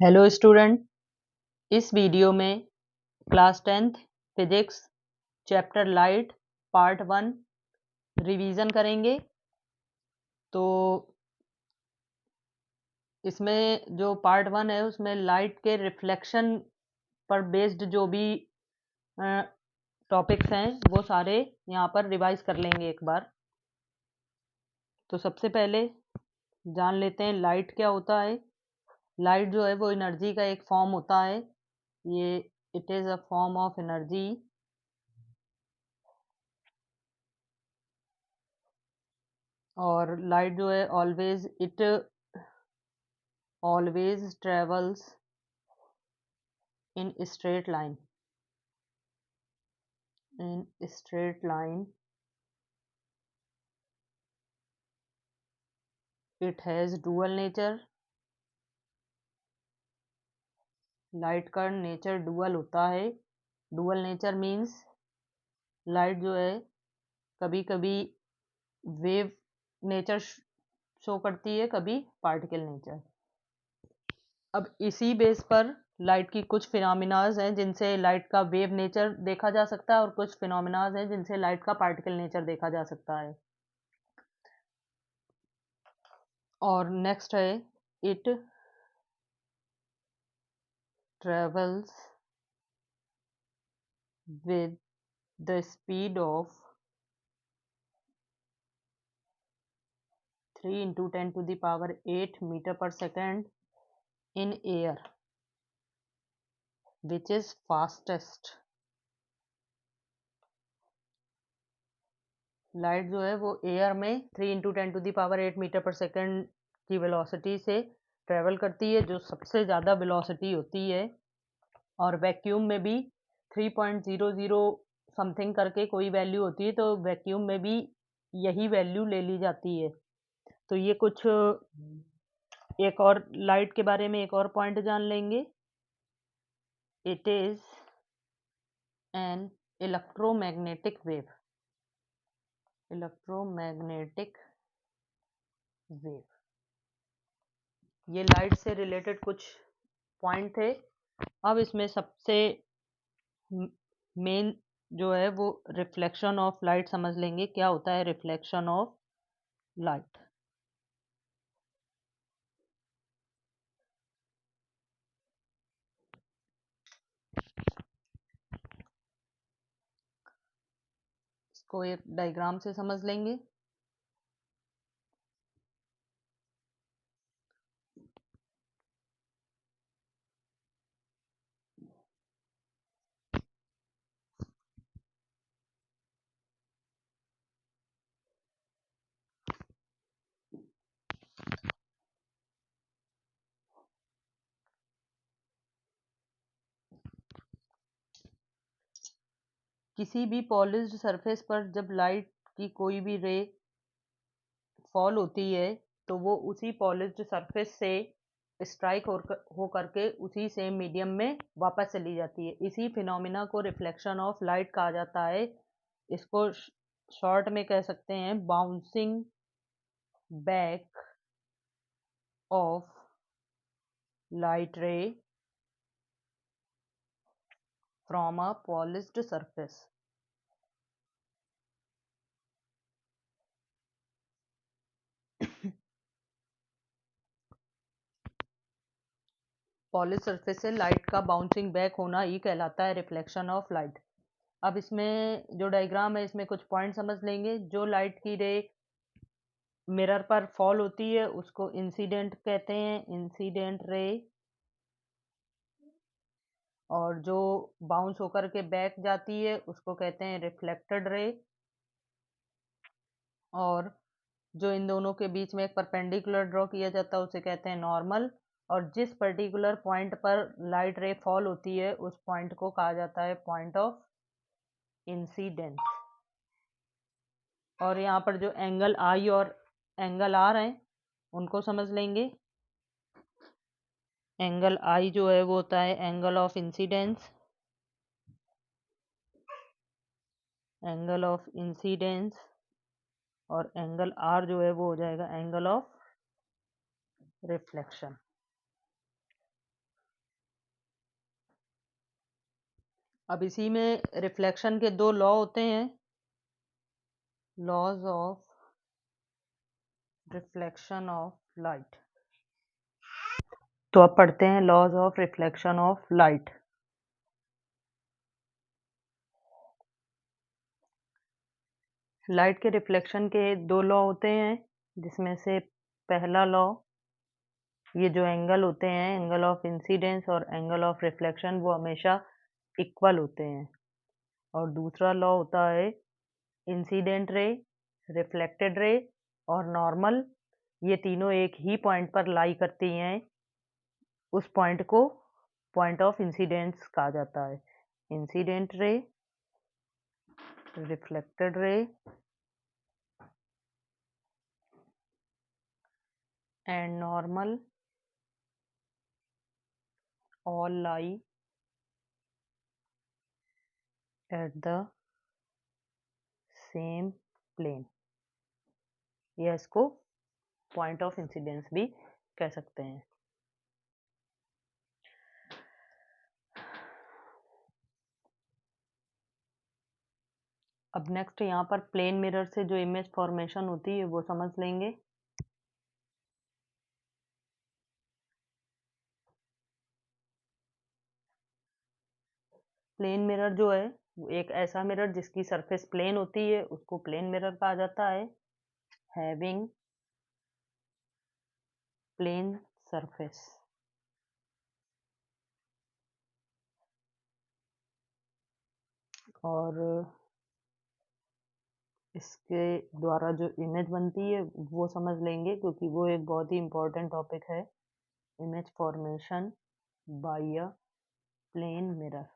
Hello student. इस video में class 10th physics chapter light part 1 revision करेंगे। तो इसमें जो पार्ट 1 है उसमें लाइट के रिफ्लेक्शन पर बेस्ड जो भी टॉपिक्स हैं वो सारे यहाँ पर रिवाइज कर लेंगे एक बार। तो सबसे पहले जान लेते हैं लाइट क्या होता है। लाइट जो है वो एनर्जी का एक फॉर्म होता है। ये it is a form of energy और लाइट जो है always travels in straight line. It has dual nature. Light का नेचर डुअल होता है। डुअल नेचर मीन्स लाइट जो है कभी कभी वेव नेचर शो करती है, कभी पार्टिकल नेचर। अब इसी बेस पर लाइट की कुछ फिनोमिनाज हैं जिनसे लाइट का वेव नेचर देखा जा सकता है और कुछ फिनोमिनाज हैं जिनसे लाइट का पार्टिकल नेचर देखा जा सकता है। और नेक्स्ट है it travels with the speed of 3 into 10 to the power 8 meter per second in air, which is fastest. Light जो है वो एयर में 3 into 10 to the power 8 metre per second की वेलोसिटी से ट्रेवल करती है, जो सबसे ज़्यादा वेलोसिटी होती है। और वैक्यूम में भी 3.00 समथिंग करके कोई वैल्यू होती है, तो वैक्यूम में भी यही वैल्यू ले ली जाती है। तो ये कुछ एक और लाइट के बारे में एक और पॉइंट जान लेंगे। It is an electromagnetic wave. Electromagnetic wave, ये लाइट से रिलेटेड कुछ पॉइंट थे। अब इसमें सबसे मेन जो है वो रिफ्लेक्शन ऑफ लाइट समझ लेंगे। क्या होता है रिफ्लेक्शन ऑफ लाइट? इसको एक डायग्राम से समझ लेंगे। किसी भी पॉलिश्ड सरफेस पर जब लाइट की कोई भी रे फॉल होती है तो वो उसी पॉलिश्ड सरफेस से स्ट्राइक हो करके उसी सेम मीडियम में वापस चली जाती है। इसी फिनोमिना को रिफ्लेक्शन ऑफ लाइट कहा जाता है। इसको शॉर्ट में कह सकते हैं बाउंसिंग बैक ऑफ लाइट रे from a polished surface. Polish surface से लाइट का बाउंसिंग बैक होना ही कहलाता है रिफ्लेक्शन ऑफ लाइट। अब इसमें जो डायग्राम है इसमें कुछ पॉइंट समझ लेंगे। जो लाइट की रे मिरर पर फॉल होती है उसको इंसिडेंट कहते हैं, इंसिडेंट रे। और जो बाउंस होकर के बैक जाती है उसको कहते हैं रिफ्लेक्टेड रे। और जो इन दोनों के बीच में एक परपेंडिकुलर ड्रॉ किया जाता है उसे कहते हैं नॉर्मल। और जिस पर्टिकुलर पॉइंट पर लाइट रे फॉल होती है उस पॉइंट को कहा जाता है पॉइंट ऑफ इंसिडेंस। और यहाँ पर जो एंगल आई और एंगल आर हैं उनको समझ लेंगे। एंगल आई जो है वो होता है angle of incidence, angle of incidence. और एंगल आर जो है वो हो जाएगा एंगल ऑफ रिफ्लेक्शन। अब इसी में रिफ्लेक्शन के दो लॉ होते हैं, laws of reflection of light. तो अब पढ़ते हैं laws of reflection of light. Light के रिफ्लेक्शन के दो लॉ होते हैं, जिसमें से पहला लॉ, ये जो एंगल होते हैं, एंगल ऑफ इंसिडेंस और एंगल ऑफ रिफ्लेक्शन, वो हमेशा इक्वल होते हैं। और दूसरा लॉ होता है इंसिडेंट रे, रिफ्लेक्टेड रे और नॉर्मल, ये तीनों एक ही पॉइंट पर लाई करती हैं। उस पॉइंट को पॉइंट ऑफ इंसिडेंस कहा जाता है। Incident ray, reflected ray and normal all lie at the same plane, या इसको पॉइंट ऑफ इंसिडेंस भी कह सकते हैं। अब नेक्स्ट यहाँ पर प्लेन मिरर से जो इमेज फॉर्मेशन होती है वो समझ लेंगे। प्लेन मिरर जो है वो एक ऐसा मिरर जिसकी सरफेस प्लेन होती है, उसको प्लेन मिरर कहा जाता है। Having plane surface. और इसके द्वारा जो इमेज बनती है वो समझ लेंगे, क्योंकि वो एक बहुत ही इम्पोर्टेंट टॉपिक है, image formation by a plane mirror.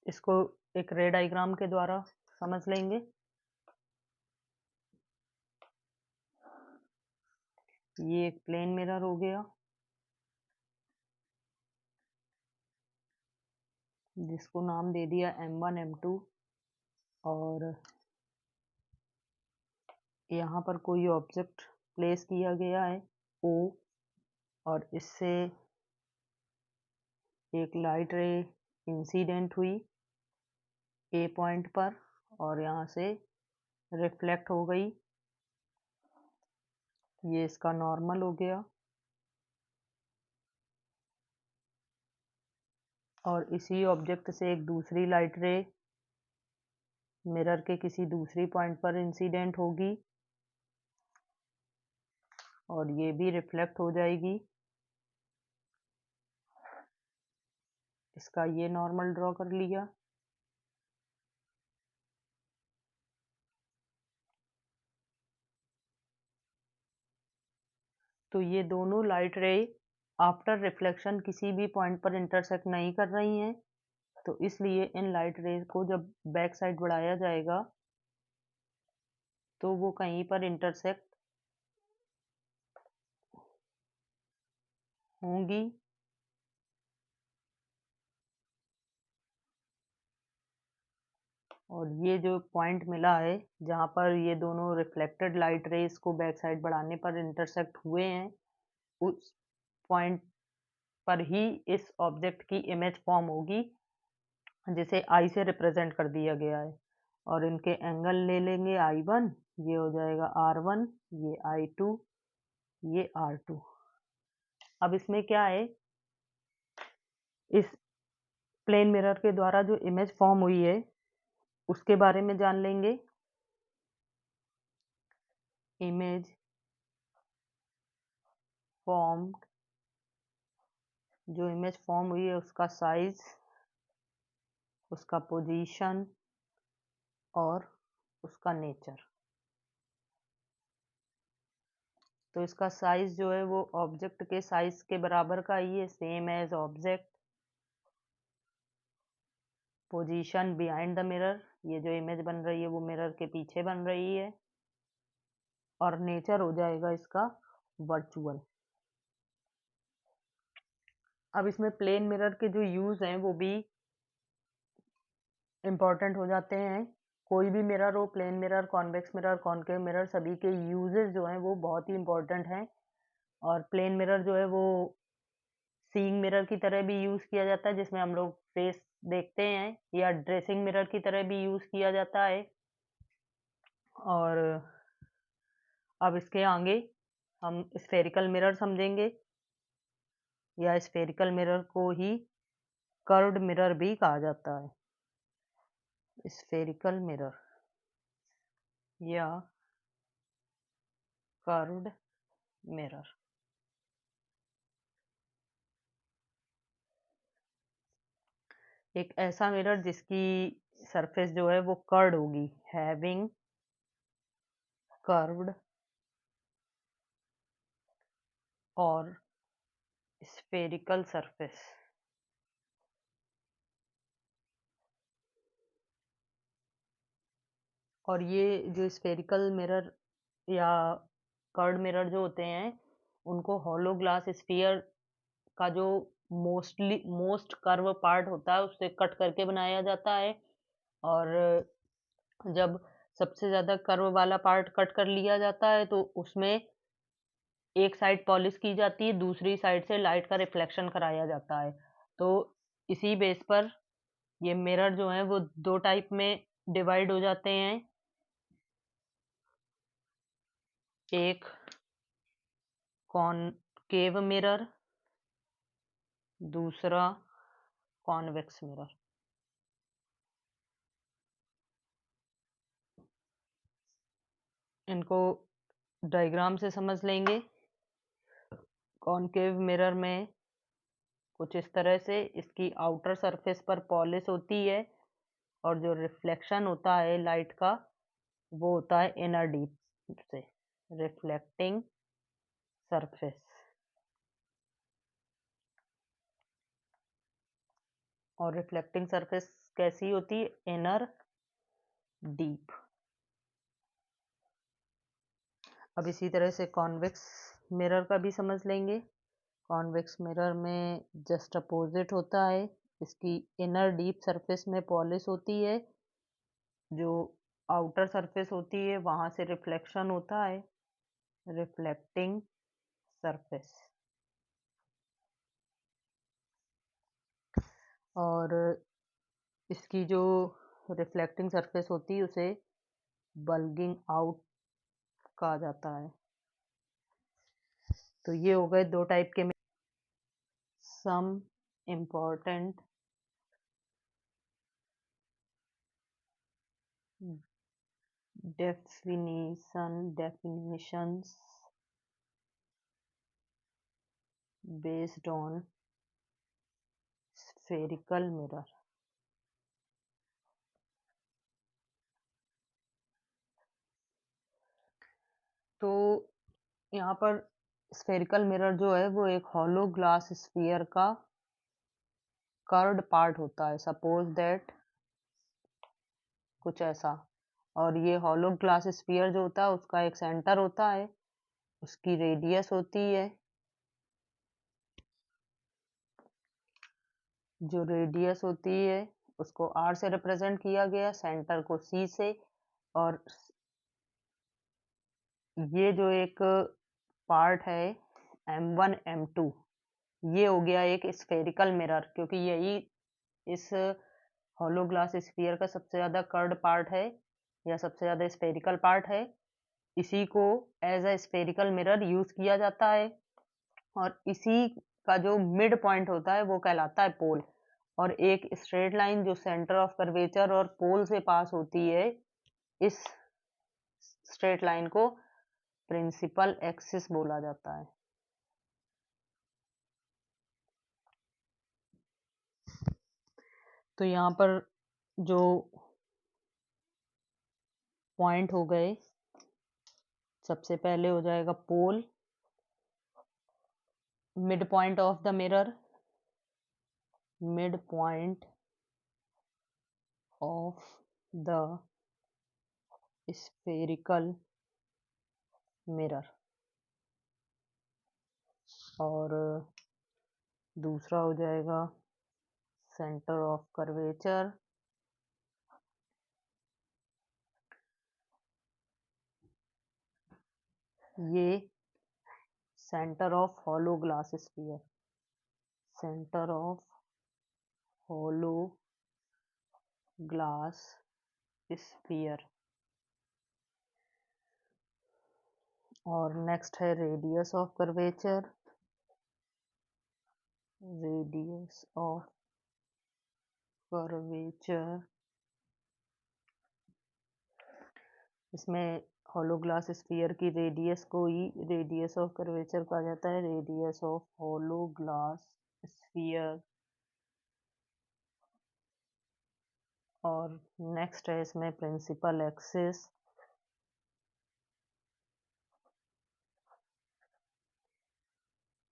इसको एक रे डायग्राम के द्वारा समझ लेंगे। ये एक प्लेन मिरर हो गया, जिसको नाम दे दिया M1 M2। और यहाँ पर कोई ऑब्जेक्ट प्लेस किया गया है O, और इससे एक लाइट रे इंसिडेंट हुई A पॉइंट पर और यहाँ से रिफ्लेक्ट हो गई। ये इसका नॉर्मल हो गया। और इसी ऑब्जेक्ट से एक दूसरी लाइट रे मिरर के किसी दूसरी पॉइंट पर इंसिडेंट होगी और ये भी रिफ्लेक्ट हो जाएगी। इसका ये नॉर्मल ड्रॉ कर लिया। तो ये दोनों लाइट रे आफ्टर रिफ्लेक्शन किसी भी पॉइंट पर इंटरसेक्ट नहीं कर रही हैं, तो इसलिए इन लाइट रे को जब बैक साइड बढ़ाया जाएगा तो वो कहीं पर इंटरसेक्ट होंगी। और ये जो पॉइंट मिला है जहाँ पर ये दोनों रिफ्लेक्टेड लाइट रेज को बैक साइड बढ़ाने पर इंटरसेक्ट हुए हैं, उस पॉइंट पर ही इस ऑब्जेक्ट की इमेज फॉर्म होगी, जिसे आई से रिप्रेजेंट कर दिया गया है। और इनके एंगल ले लेंगे I1, ये हो जाएगा R1, ये I2, ये R2। अब इसमें क्या है, इस प्लेन मिरर के द्वारा जो इमेज फॉर्म हुई है उसके बारे में जान लेंगे। इमेज फॉर्म, जो इमेज फॉर्म हुई है उसका साइज, उसका पोजीशन और उसका नेचर। तो इसका साइज जो है वो ऑब्जेक्ट के साइज के बराबर का ही है, same as object. Position behind the mirror, ये जो इमेज बन रही है वो मिरर के पीछे बन रही है। और नेचर हो जाएगा इसका वर्चुअल। अब इसमें प्लेन मिरर के जो यूज हैं वो भी इम्पोर्टेंट हो जाते हैं। कोई भी मिरर हो, plane mirror, convex mirror, concave mirror, सभी के यूजेस जो हैं वो बहुत ही इम्पोर्टेंट हैं। और प्लेन मिरर जो है वो सीइंग मिरर की तरह भी यूज़ किया जाता है, जिसमें हम लोग फेस देखते हैं, या ड्रेसिंग मिरर की तरह भी यूज़ किया जाता है। और अब इसके आगे हम स्फेरिकल मिरर समझेंगे, या स्फेरिकल मिरर को ही कर्व्ड मिरर भी कहा जाता है। स्फेरिकल मिरर या कर्व्ड मिरर एक ऐसा मिरर जिसकी सरफेस जो है वो कर्व्ड होगी, हैविंग कर्व्ड और स्फेरिकल सरफेस। और ये जो स्फेरिकल मिरर या कर्व्ड मिरर जो होते हैं, उनको हॉलो ग्लास स्फीयर का जो मोस्ट कर्व पार्ट होता है उससे कट करके बनाया जाता है। और जब सबसे ज़्यादा कर्व वाला पार्ट कट कर लिया जाता है तो उसमें एक साइड पॉलिश की जाती है, दूसरी साइड से लाइट का रिफ्लेक्शन कराया जाता है। तो इसी बेस पर ये मिरर जो हैं वो 2 टाइप में डिवाइड हो जाते हैं। एक कॉनकेव मिरर, दूसरा कॉन्वेक्स मिरर। इनको डायग्राम से समझ लेंगे। कॉनकेव मिरर में कुछ इस तरह से इसकी आउटर सरफेस पर पॉलिश होती है, और जो रिफ्लेक्शन होता है लाइट का वो होता है इनर डीप से, रिफ्लेक्टिंग सरफेस। और रिफ्लेक्टिंग सरफेस कैसी होती है? Inner deep. अब इसी तरह से कॉन्वेक्स मिरर का भी समझ लेंगे। कॉन्वेक्स मिरर में जस्ट अपोजिट होता है, इसकी इनर डीप सरफेस में पॉलिश होती है, जो आउटर सरफेस होती है वहां से रिफ्लेक्शन होता है, रिफ्लेक्टिंग सरफेस। और इसकी जो रिफ्लेक्टिंग सरफेस होती है उसे बल्गिंग आउट कहा जाता है। तो ये हो गए 2 टाइप के। Some important definitions based on spherical mirror। तो यहाँ पर स्फेरिकल मिरर जो है वो एक हॉलो ग्लास स्फीयर का कर्व्ड पार्ट होता है, सपोज दैट कुछ ऐसा। और ये हॉलो ग्लास स्फीयर जो होता है उसका एक सेंटर होता है, उसकी रेडियस होती है, जो रेडियस होती है उसको R से रिप्रेजेंट किया गया, सेंटर को C से। और ये जो एक पार्ट है M1 M2, ये हो गया एक स्फेरिकल मिरर, क्योंकि यही इस हॉलो ग्लास स्फीयर का सबसे ज़्यादा कर्व्ड पार्ट है या सबसे ज़्यादा स्फेरिकल पार्ट है। इसी को as a spherical mirror use किया जाता है। और इसी का जो मिड पॉइंट होता है वो कहलाता है पोल। और एक स्ट्रेट लाइन जो सेंटर ऑफ कर्वेचर और पोल से पास होती है, इस स्ट्रेट लाइन को प्रिंसिपल एक्सिस बोला जाता है। तो यहाँ पर जो पॉइंट हो गए, सबसे पहले हो जाएगा pole, mid point of the mirror, mid point of the spherical mirror. और दूसरा हो जाएगा सेंटर ऑफ कर्वेचर, ये centre of hollow glass sphere, centre of hollow glass sphere. और नेक्स्ट है radius of curvature, radius of curvature. इसमें hollow glass sphere की radius को ही रेडियस ऑफ कर्वेचर कहा जाता है, radius of hollow glass sphere. और नेक्स्ट है इसमें प्रिंसिपल एक्सिस,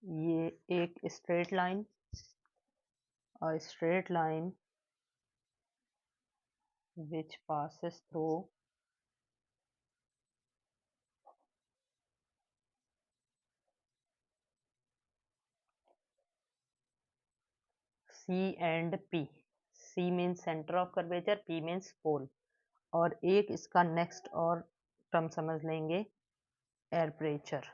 ये एक straight line, a straight line which passes through C and P. C means center of curvature, P means pole। और एक इसका नेक्स्ट और टर्म समझ लेंगे, एयर प्रेशर।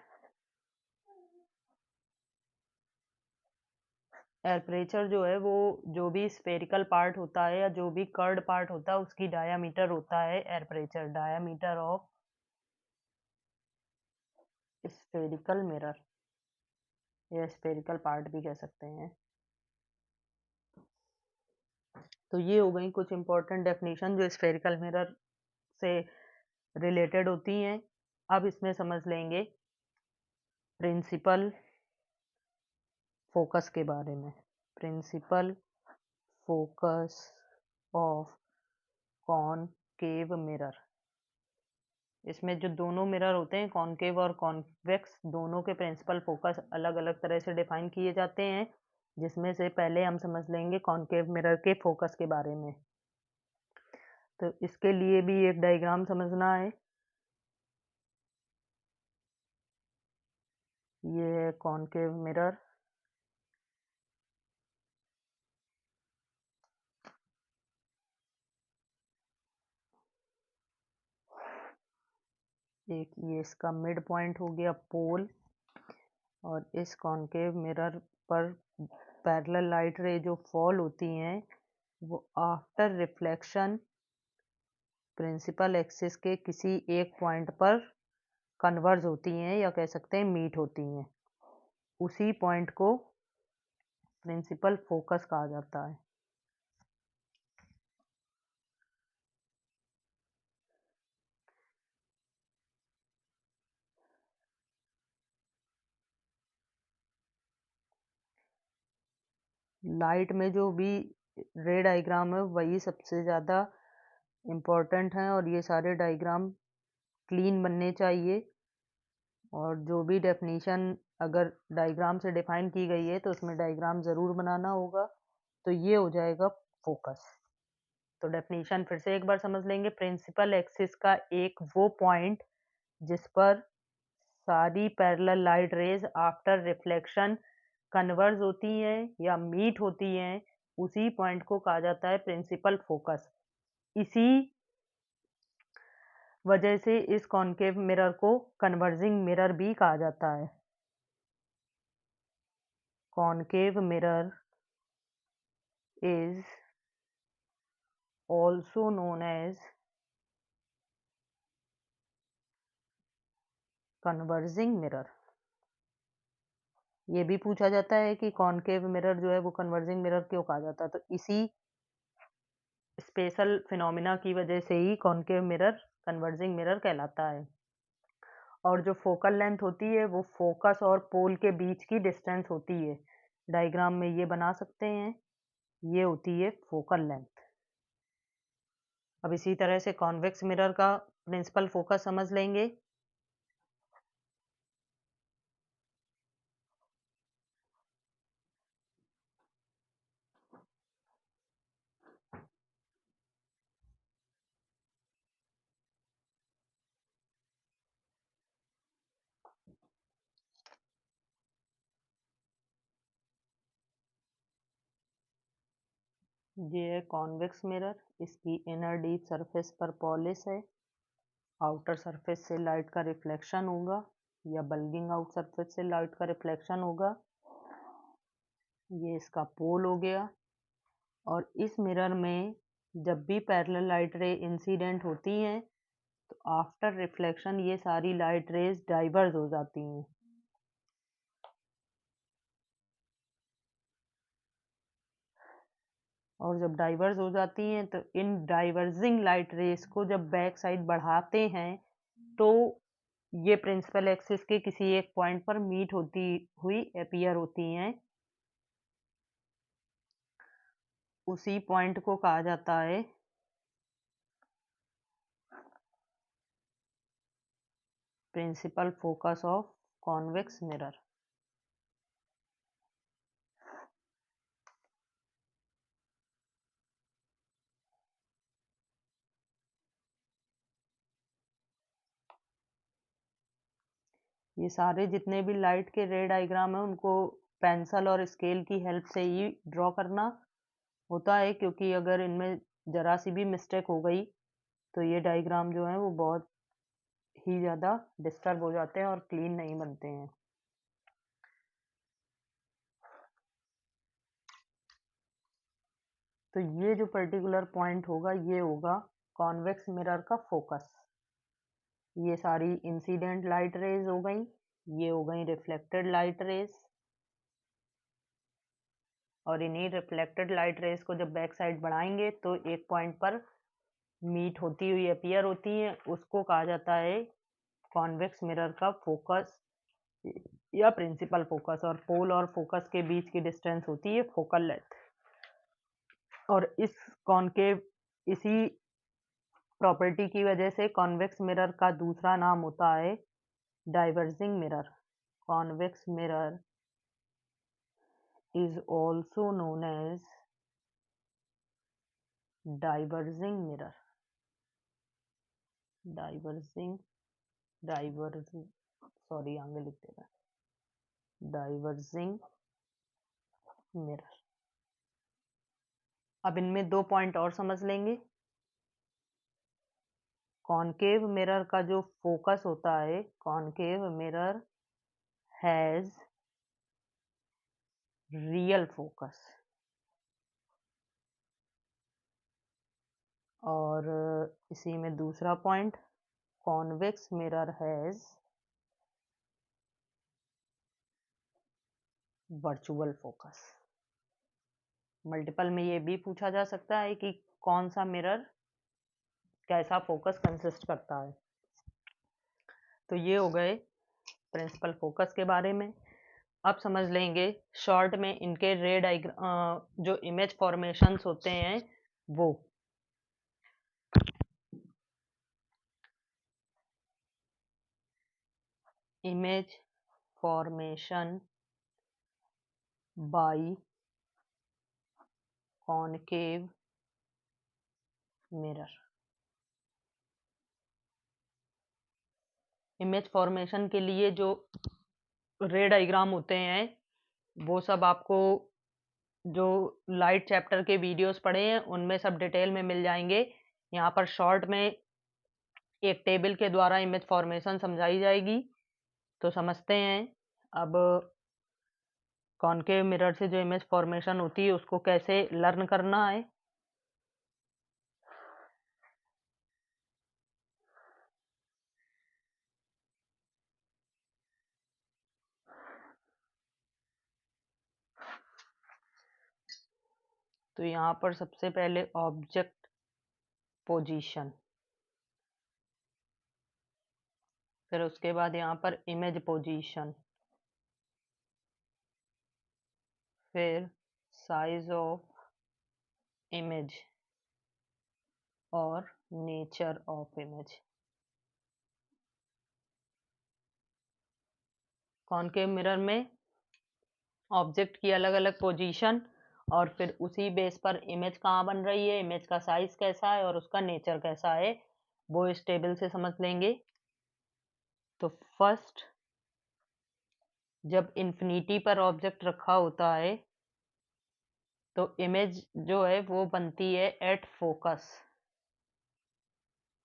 एयर प्रेशर जो है वो जो भी स्फेरिकल पार्ट होता है या जो भी कर्ड पार्ट होता है उसकी डायामीटर होता है air pressure, diameter of spherical mirror या स्फेरिकल पार्ट भी कह सकते हैं। तो ये हो गई कुछ इंपॉर्टेंट डेफिनेशन जो स्फेरिकल मिरर से रिलेटेड होती हैं। अब इसमें समझ लेंगे प्रिंसिपल फोकस के बारे में, principal focus of concave mirror. इसमें जो दोनों मिरर होते हैं कॉनकेव और कॉन्वेक्स, दोनों के प्रिंसिपल फोकस अलग अलग तरह से डिफाइन किए जाते हैं, जिसमें से पहले हम समझ लेंगे कॉनकेव मिरर के फोकस के बारे में। तो इसके लिए भी एक डायग्राम समझना है। ये है कॉनकेव मिरर, एक ये इसका मिड पॉइंट हो गया पोल, और इस कॉनकेव मिरर पर पैरेलल लाइट रे जो फॉल होती हैं वो आफ्टर रिफ्लेक्शन प्रिंसिपल एक्सिस के किसी एक पॉइंट पर कन्वर्ज होती हैं या कह सकते हैं मीट होती हैं। उसी पॉइंट को प्रिंसिपल फोकस कहा जाता है। लाइट में जो भी रे डायग्राम है वही सबसे ज़्यादा इम्पोर्टेंट है, और ये सारे डायग्राम क्लीन बनने चाहिए। और जो भी डेफिनेशन अगर डायग्राम से डिफाइन की गई है तो उसमें डायग्राम ज़रूर बनाना होगा। तो ये हो जाएगा फोकस। तो डेफिनेशन फिर से एक बार समझ लेंगे, प्रिंसिपल एक्सिस का एक वो पॉइंट जिस पर सारी parallel light rays after reflection converge होती हैं या मीट होती हैं, उसी पॉइंट को कहा जाता है प्रिंसिपल फोकस। इसी वजह से इस कॉनकेव मिरर को कन्वर्जिंग मिरर भी कहा जाता है। Concave mirror is also known as converging mirror. ये भी पूछा जाता है कि कॉनकेव मिरर जो है वो कन्वर्जिंग मिरर क्यों कहा जाता है, तो इसी स्पेशल फिनोमिना की वजह से ही कॉनकेव मिरर कन्वर्जिंग मिरर कहलाता है। और जो फोकल लेंथ होती है वो फोकस और पोल के बीच की डिस्टेंस होती है, डायग्राम में ये बना सकते हैं, ये होती है फोकल लेंथ। अब इसी तरह से कॉन्वेक्स मिरर का प्रिंसिपल फोकस समझ लेंगे। ये है कॉन्वेक्स मिरर, इसकी इनर डीप सरफेस पर पॉलिश है, आउटर सरफेस से लाइट का रिफ्लेक्शन होगा। या बल्गिंग आउट सरफेस से लाइट का रिफ्लेक्शन होगा। ये इसका पोल हो गया। और इस मिरर में जब भी पैरेलल लाइट रे इंसिडेंट होती हैं तो आफ्टर रिफ्लेक्शन ये सारी लाइट रेज डाइवर्ज हो जाती हैं। और जब डाइवर्ज हो जाती हैं तो इन डाइवर्जिंग लाइट रेस को जब बैक साइड बढ़ाते हैं तो ये प्रिंसिपल एक्सिस के किसी एक पॉइंट पर मीट होती हुई अपीयर होती हैं। उसी पॉइंट को कहा जाता है principal focus of convex mirror. ये सारे जितने भी लाइट के रे डायग्राम है उनको पेंसिल और स्केल की हेल्प से ही ड्रॉ करना होता है, क्योंकि अगर इनमें जरा सी भी मिस्टेक हो गई तो ये डायग्राम जो है वो बहुत ही ज़्यादा डिस्टर्ब हो जाते हैं और क्लीन नहीं बनते हैं। तो ये जो पर्टिकुलर पॉइंट होगा ये होगा कॉन्वेक्स मिरर का फोकस। ये सारी इंसिडेंट लाइट रेज हो गई, ये हो गई रिफ्लेक्टेड लाइट रेज। और इन्हीं रिफ्लेक्टेड लाइट रेज को जब बैक साइड बढ़ाएंगे तो एक पॉइंट पर मीट होती हुई अपीयर होती है, उसको कहा जाता है कॉन्वेक्स मिरर का फोकस या प्रिंसिपल फोकस। और पोल और फोकस के बीच की डिस्टेंस होती है फोकल लेंथ। और इस कॉनकेव इसी प्रॉपर्टी की वजह से कॉन्वेक्स मिरर का दूसरा नाम होता है diverging mirror. Convex mirror is also known as diverging mirror। diverging diverging sorry आगे लिख देना, डाइवर्जिंग मिरर। अब इनमें दो पॉइंट और समझ लेंगे। कॉनकेव मिरर का जो फोकस होता है, concave mirror has real focus. और इसी में दूसरा point, convex mirror has virtual focus. Multiple में ये भी पूछा जा सकता है कि कौन सा मिरर कैसा फोकस कंसिस्ट करता है। तो ये हो गए प्रिंसिपल फोकस के बारे में। अब समझ लेंगे शॉर्ट में इनके रे डायग्राम जो इमेज फॉर्मेशंस होते हैं वो। Image formation bye concave mirror. Image formation के लिए जो रे डायग्राम होते हैं वो सब आपको जो लाइट चैप्टर के वीडियोस पढ़े हैं उनमें सब डिटेल में मिल जाएंगे। यहाँ पर शॉर्ट में एक टेबल के द्वारा इमेज फॉर्मेशन समझाई जाएगी, तो समझते हैं। अब कॉनकेव मिरर से जो इमेज फॉर्मेशन होती है उसको कैसे लर्न करना है। तो यहाँ पर सबसे पहले ऑब्जेक्ट पोजीशन, फिर उसके बाद यहाँ पर इमेज पोजीशन, फिर साइज ऑफ इमेज और nature of image. Concave mirror में ऑब्जेक्ट की अलग अलग पोजीशन और फिर उसी बेस पर इमेज कहाँ बन रही है, इमेज का साइज कैसा है और उसका नेचर कैसा है, वो इस टेबल से समझ लेंगे। तो फर्स्ट, जब इन्फिनिटी पर ऑब्जेक्ट रखा होता है तो इमेज जो है वो बनती है एट फोकस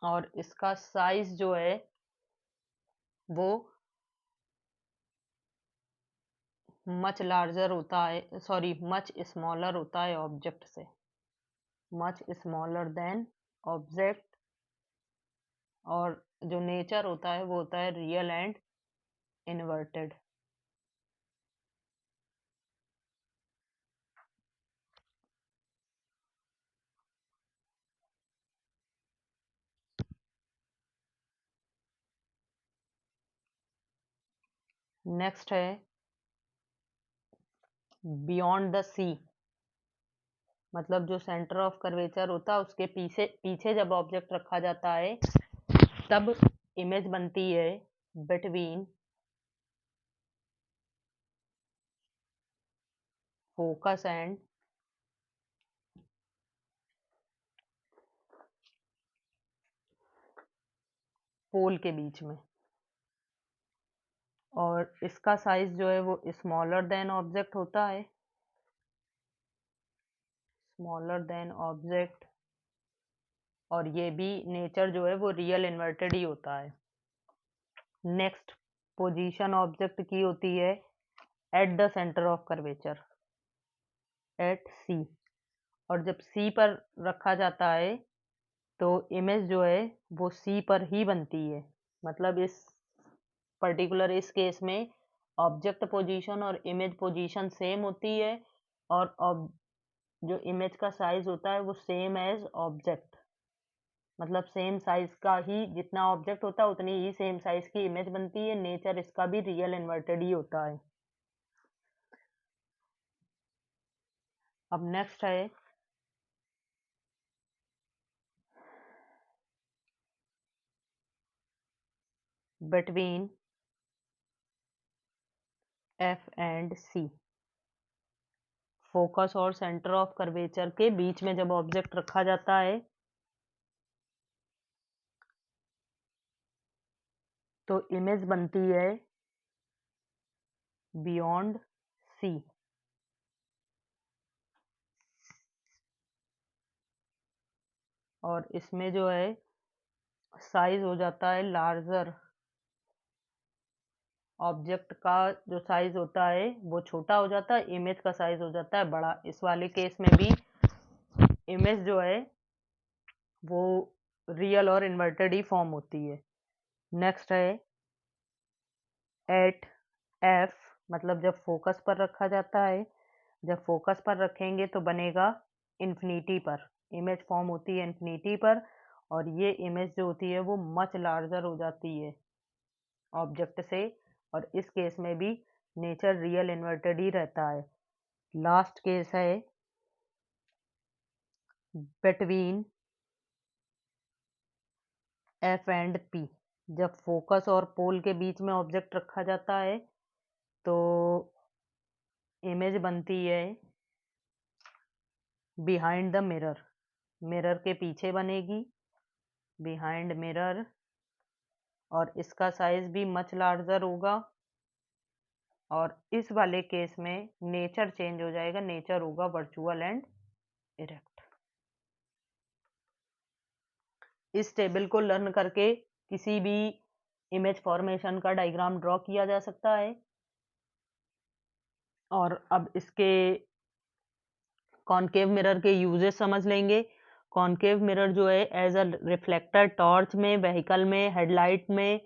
और इसका साइज जो है वो मच लार्जर होता है, सॉरी मच स्मॉलर होता है ऑब्जेक्ट से, मच स्मॉलर देन ऑब्जेक्ट। और जो नेचर होता है वो होता है रियल एंड इन्वर्टेड। नेक्स्ट है बियॉन्ड द सी, मतलब जो सेंटर ऑफ कर्वेचर होता है उसके पीछे पीछे जब ऑब्जेक्ट रखा जाता है तब इमेज बनती है बिटवीन फोकस एंड पोल के बीच में। और इसका साइज जो है वो स्मॉलर देन ऑब्जेक्ट होता है, स्मॉलर देन ऑब्जेक्ट। और ये भी नेचर जो है वो रियल इन्वर्टेड ही होता है। नेक्स्ट पोजीशन ऑब्जेक्ट की होती है at the centre of curvature, at C. और जब सी पर रखा जाता है तो इमेज जो है वो सी पर ही बनती है। मतलब इस पर्टिकुलर इस केस में ऑब्जेक्ट पोजीशन और इमेज पोजीशन सेम होती है, और जो इमेज का साइज होता है वो सेम एज ऑब्जेक्ट, मतलब सेम साइज का ही, जितना ऑब्जेक्ट होता है उतनी ही सेम साइज की इमेज बनती है। नेचर इसका भी रियल इन्वर्टेड ही होता है। अब नेक्स्ट है between F and C, focus और सेंटर ऑफ कर्वेचर के बीच में जब ऑब्जेक्ट रखा जाता है तो इमेज बनती है बियॉन्ड सी। और इसमें जो है साइज हो जाता है लार्जर, ऑब्जेक्ट का जो साइज होता है वो छोटा हो जाता है, इमेज का साइज हो जाता है बड़ा। इस वाले केस में भी इमेज जो है वो रियल और इन्वर्टेड ही फॉर्म होती है। नेक्स्ट है एट एफ, मतलब जब फोकस पर रखा जाता है, जब फोकस पर रखेंगे तो बनेगा इन्फिनिटी पर, इमेज फॉर्म होती है इन्फिनिटी पर। और ये इमेज जो होती है वो मच लार्जर हो जाती है ऑब्जेक्ट से। और इस केस में भी नेचर रियल इन्वर्टेड ही रहता है। लास्ट केस है बिटवीन एफ एंड पी, जब फोकस और पोल के बीच में ऑब्जेक्ट रखा जाता है तो इमेज बनती है बिहाइंड द मिरर, मिरर के पीछे बनेगी, बिहाइंड मिरर। और इसका साइज भी मच लार्जर होगा। और इस वाले केस में नेचर चेंज हो जाएगा, नेचर होगा वर्चुअल एंड इरेक्ट। इस टेबल को लर्न करके किसी भी इमेज फॉर्मेशन का डायग्राम ड्रॉ किया जा सकता है। और अब इसके कॉनकेव मिरर के यूजेस समझ लेंगे। कॉनकेव मिरर जो है एज अ रिफ्लेक्टर टॉर्च में, व्हीकल में, हेडलाइट में,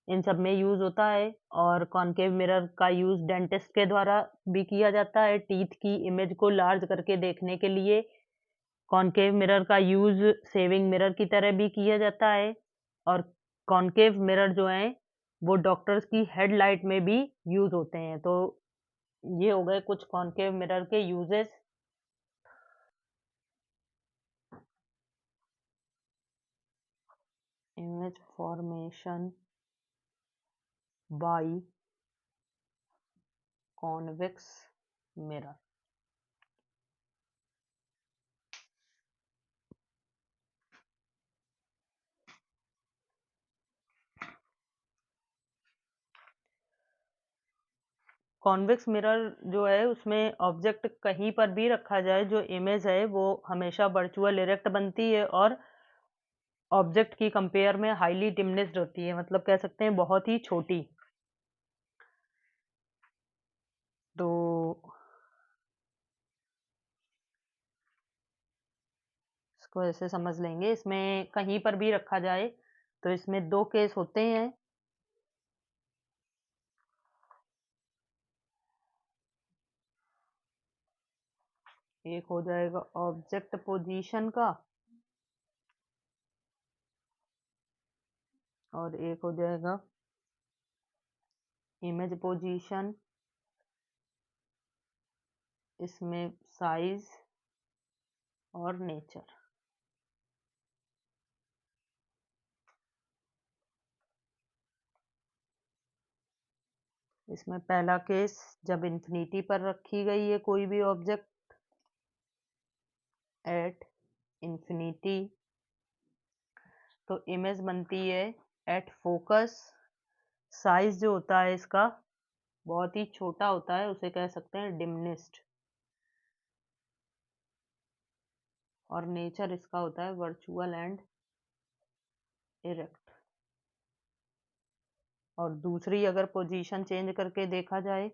इन सब में यूज होता है। और कॉनकेव मिरर का यूज डेंटिस्ट के द्वारा भी किया जाता है टीथ की इमेज को लार्ज करके देखने के लिए। कॉनकेव मिरर का यूज सेविंग मिरर की तरह भी किया जाता है। और कॉनकेव मिरर जो है वो डॉक्टर्स की हेडलाइट में भी यूज होते हैं। तो ये हो गए कुछ कॉनकेव मिरर के uses. Image formation by convex mirror. Convex mirror जो है उसमें ऑब्जेक्ट कहीं पर भी रखा जाए, जो इमेज है वो हमेशा वर्चुअल इरेक्ट बनती है और ऑब्जेक्ट की कंपेयर में हाईली डिमिनिश्ड होती है, मतलब कह सकते हैं बहुत ही छोटी। तो इसको ऐसे समझ लेंगे, इसमें कहीं पर भी रखा जाए तो इसमें 2 केस होते हैं। एक हो जाएगा ऑब्जेक्ट पोजीशन का और एक हो जाएगा इमेज पोजीशन। इसमें साइज और नेचर। इसमें पहला केस जब इंफिनिटी पर रखी गई है कोई भी ऑब्जेक्ट एट इंफिनिटी, तो इमेज बनती है एट फोकस। साइज जो होता है इसका बहुत ही छोटा होता है, उसे कह सकते हैं डिमनिस्ट। और नेचर इसका होता है वर्चुअल एंड इरेक्ट। और दूसरी अगर पोजीशन चेंज करके देखा जाए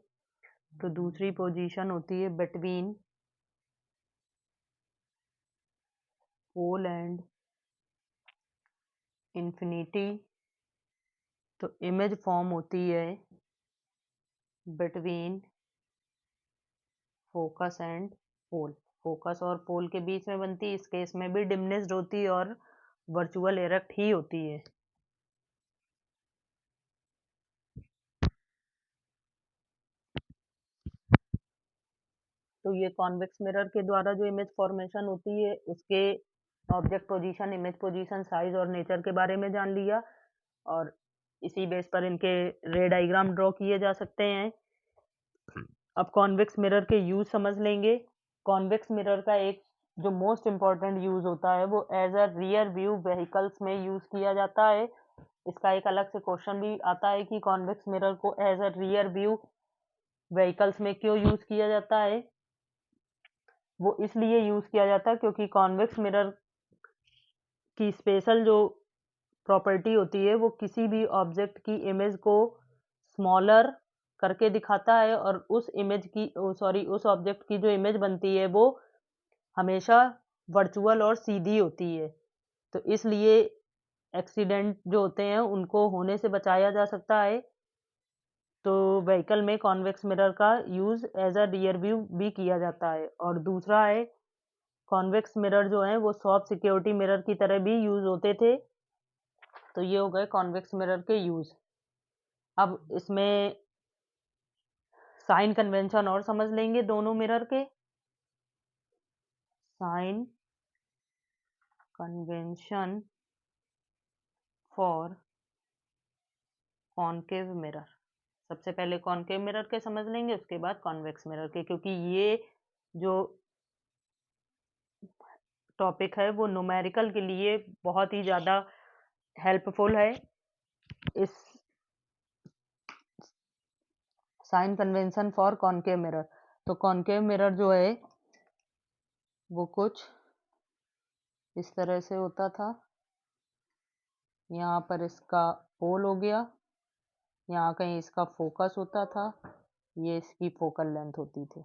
तो दूसरी पोजीशन होती है बिटवीन पोल एंड इंफिनिटी। तो इमेज फॉर्म होती है between focus and pole. Focus और पोल के बीच में बनती है, इस केस में भी डिमनिस्ड होती है और वर्चुअल इरेक्ट ही होती है। तो ये कॉन्वेक्स मिरर के द्वारा जो इमेज फॉर्मेशन होती है उसके object position, image position, size और नेचर के बारे में जान लिया। और इसी बेस पर इनके रे डायग्राम ड्रॉ किए जा सकते हैं। अब कॉन्वेक्स मिरर के यूज समझ लेंगे। कॉन्वेक्स मिरर का एक जो मोस्ट इम्पॉर्टेंट यूज होता है वो as a rear view vehicles में यूज किया जाता है। इसका एक अलग से क्वेश्चन भी आता है कि कॉन्वेक्स मिरर को as a rear view vehicles में क्यों यूज किया जाता है। वो इसलिए यूज किया जाता है क्योंकि कॉन्वेक्स मिरर की स्पेशल जो प्रॉपर्टी होती है वो किसी भी ऑब्जेक्ट की इमेज को स्मॉलर करके दिखाता है और उस इमेज की उस ऑब्जेक्ट की जो इमेज बनती है वो हमेशा वर्चुअल और सीधी होती है। तो इसलिए एक्सीडेंट जो होते हैं उनको होने से बचाया जा सकता है। तो व्हीकल में कॉन्वेक्स मिरर का use as a rear view भी किया जाता है। और दूसरा है कॉन्वेक्स मिरर जो है वो सॉफ्ट सिक्योरिटी मिरर की तरह भी यूज होते थे। तो ये हो गए कॉन्वेक्स मिरर के यूज। अब इसमें साइन कन्वेंशन और समझ लेंगे दोनों मिरर के। Sign convention for concave mirror. सबसे पहले कॉनकेव मिरर के समझ लेंगे, उसके बाद कॉन्वेक्स मिरर के, क्योंकि ये जो टॉपिक है वो न्यूमेरिकल के लिए बहुत ही ज़्यादा हेल्पफुल है। इस sign convention for concave mirror, तो कॉनकेव मिरर जो है वो कुछ इस तरह से होता था। यहाँ पर इसका पोल हो गया, यहाँ कहीं इसका फोकस होता था, ये इसकी फोकल लेंथ होती थी।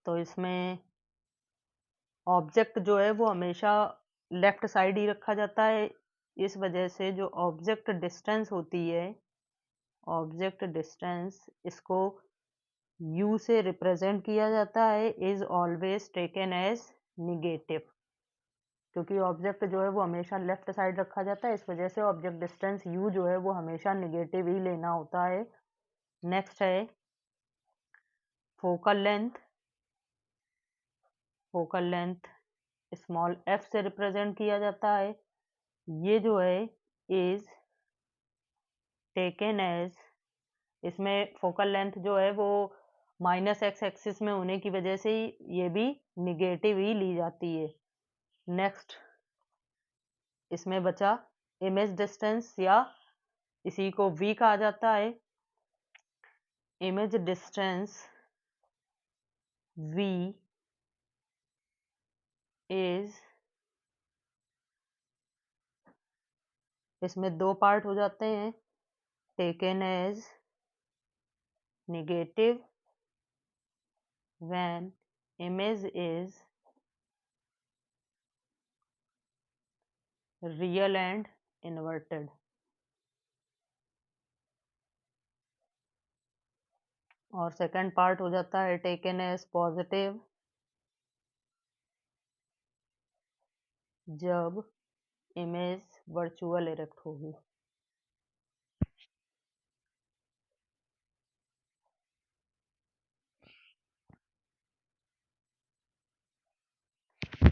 तो इसमें ऑब्जेक्ट जो है वो हमेशा लेफ्ट साइड ही रखा जाता है। इस वजह से जो ऑब्जेक्ट डिस्टेंस होती है, ऑब्जेक्ट डिस्टेंस, इसको यू से रिप्रेजेंट किया जाता है, is always taken as negative. क्योंकि ऑब्जेक्ट जो है वो हमेशा लेफ्ट साइड रखा जाता है, इस वजह से ऑब्जेक्ट डिस्टेंस यू जो है वो हमेशा निगेटिव ही लेना होता है। नेक्स्ट है focal length. Focal length small F से रिप्रेजेंट किया जाता है। ये जो है इज टेकन एज, इसमें फोकल लेंथ जो है वो माइनस एक्स एक्सिस में होने की वजह से ये भी निगेटिव ही ली जाती है। नेक्स्ट इसमें बचा इमेज डिस्टेंस, या इसी को वी कहा जाता है। इमेज डिस्टेंस वी इज, इसमें दो पार्ट हो जाते हैं, taken as negative when image is real and inverted, और सेकंड पार्ट हो जाता है टेकन एज पॉजिटिव जब इमेज वर्चुअल इरेक्ट होगी।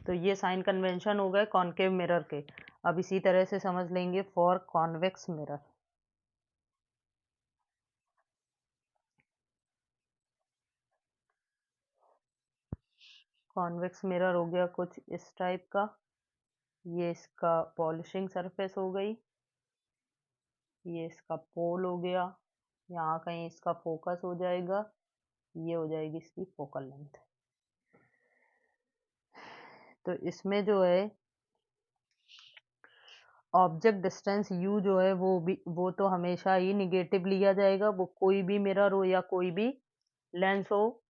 तो ये साइन कन्वेंशन हो गए कॉनकेव मिरर के। अब इसी तरह से समझ लेंगे for convex mirror. Convex mirror हो गया कुछ इस टाइप का, ये इसका पॉलिशिंग सरफेस हो गई, ये इसका पोल हो गया, यहाँ कहीं इसका फोकस हो जाएगा, ये हो जाएगी इसकी फोकल लेंथ। तो इसमें जो है ऑब्जेक्ट डिस्टेंस u जो है वो तो हमेशा ही निगेटिव लिया जाएगा, वो कोई भी मिरर हो या कोई भी लेंस हो,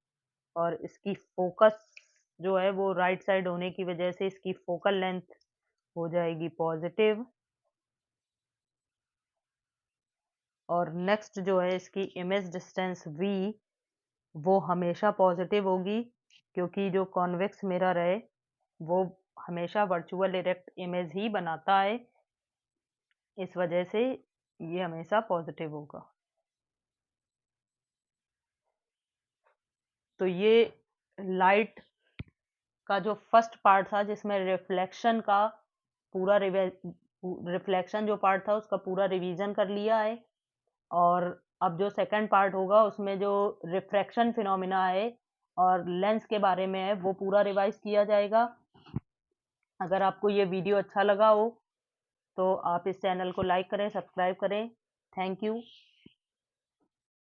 और इसकी फोकस जो है वो राइट साइड होने की वजह से इसकी फोकल लेंथ हो जाएगी पॉजिटिव। और नेक्स्ट जो है इसकी इमेज डिस्टेंस v वो हमेशा पॉजिटिव होगी, क्योंकि जो कॉन्वेक्स मिरर है वो हमेशा वर्चुअल इरेक्ट इमेज ही बनाता है, इस वजह से ये हमेशा पॉजिटिव होगा। तो ये लाइट का जो फर्स्ट पार्ट था जिसमें रिफ्लेक्शन का पूरा रिफ्लेक्शन जो पार्ट था उसका पूरा रिवीजन कर लिया है, और अब जो सेकंड पार्ट होगा उसमें जो रिफ्रैक्शन फिनोमिना है और लेंस के बारे में है वो पूरा रिवाइज किया जाएगा। अगर आपको ये वीडियो अच्छा लगा हो तो आप इस चैनल को लाइक करें, सब्सक्राइब करें। Thank you.